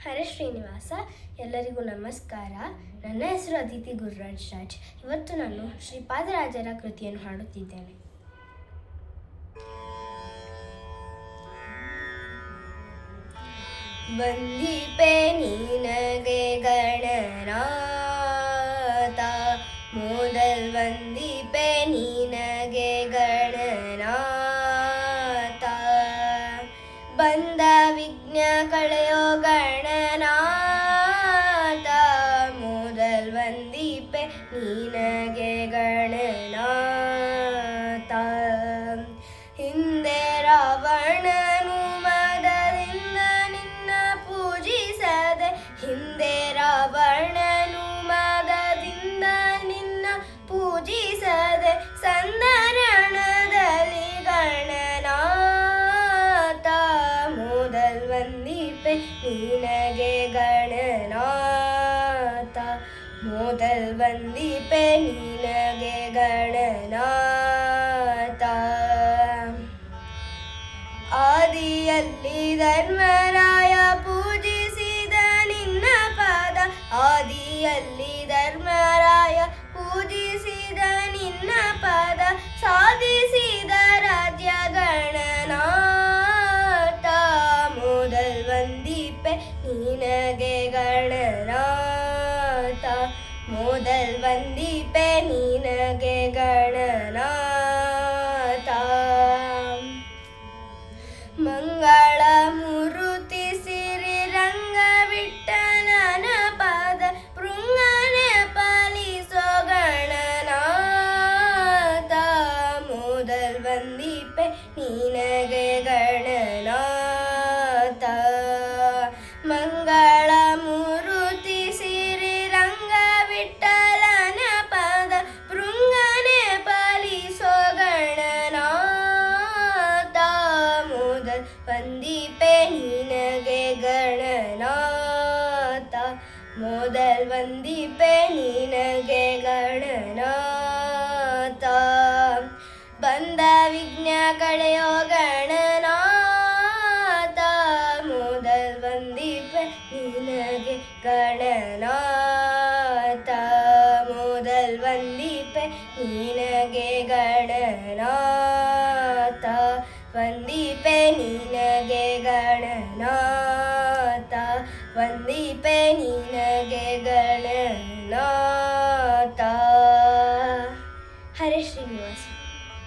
ಹರೇ ಶ್ರೀನಿವಾಸ, ಎಲ್ಲರಿಗೂ ನಮಸ್ಕಾರ. ನನ್ನ ಹೆಸರು ಅದಿತಿ ಗುರುರಾಜ್ ರಾಜ್. ಇವತ್ತು ನಾನು ಶ್ರೀಪಾದರಾಜರ ಕೃತಿಯನ್ನು ಹಾಡುತ್ತಿದ್ದೇನೆ. ವಂದಿಪೆ ನಿನಗೆ ಗಣನಾಥ, ಮೊದಲ್ ವಂದಿಪೆ ನಿನಗೆ ಗಣನಾಥ, ಬಂದ ವಿಘ್ನ ಕಳೆಯೋ ಗಣನಾಥ, ಮೊದಲ್ ವಂದಿಪೆ ನಿನಗೆ ಗಣನಾಥ. ಹಿಂದೆ ರಾವಣನು ಮದದಿಂದ ನಿನ್ನ ಪೂಜಿಸದೆ, ಹಿಂದೆ ರಾವಣನು ಮದದಿಂದ ನಿನ್ನ ಪೂಜಿಸದೆ, ಸಂದರಣದಲ್ಲಿ ಗಣನಾಥ, ಮೊದಲ್ ವಂದಿಪೆ ನಿನಗೆ ಗಣನಾಥ, ಮೊದಲ್ ವಂದಿಪೆ ನಿನಗೆ ಗಣನಾಥ. ಆದಿಯಲ್ಲಿ ಧರ್ಮರಾಯ ಪೂಜಿಸಿದ ನಿನ್ನ ಪಾದ, ಆದಿಯಲ್ಲಿ ಧರ್ಮರಾಯ ಪೂಜಿಸಿದ ನಿನ್ನ ಪಾದ, ಸಾಧಿಸಿದ ರಾಜ್ಯ ಗಣನಾಥ, ಮೊದಲ್ ವಂದಿಪೆ ನಿನಗೆ ಗಣನಾಥ, ಮೊದಲ್ ವಂದಿಪೆ ನಿನಗೆ ಗಣನಾಥ. ಮಂಗಳ ಮೂರುತಿ ಸಿರಿ ರಂಗ ವಿಠಲನ ಪಾದ, ಪೃಂಗನೆ ಪಾಲಿಸೋ ಗಣನಾಥ, ಮೊದಲ್ ವಂದಿಪೆ ನಿನಗೆ ಗಣನಾಥ. ಮಂಗಳ ಮೂರುತಿ ಸಿರಿ ರಂಗ ವಿಠಲನ ಪಾದ, ಪೃಂಗನೆ ಪಾಲಿಸೋ ಗಣನಾಥ, ಮೊದಲ್ ವಂದಿಪೆ ನಿನಗೆ ಗಣನಾಥ, ಮೊದಲ್ ವಂದಿಪೆ ನಿನಗೆ ಗಣನಾಥ. ಬಂದ ವಿಘ್ನ ಕಳೆಯೋ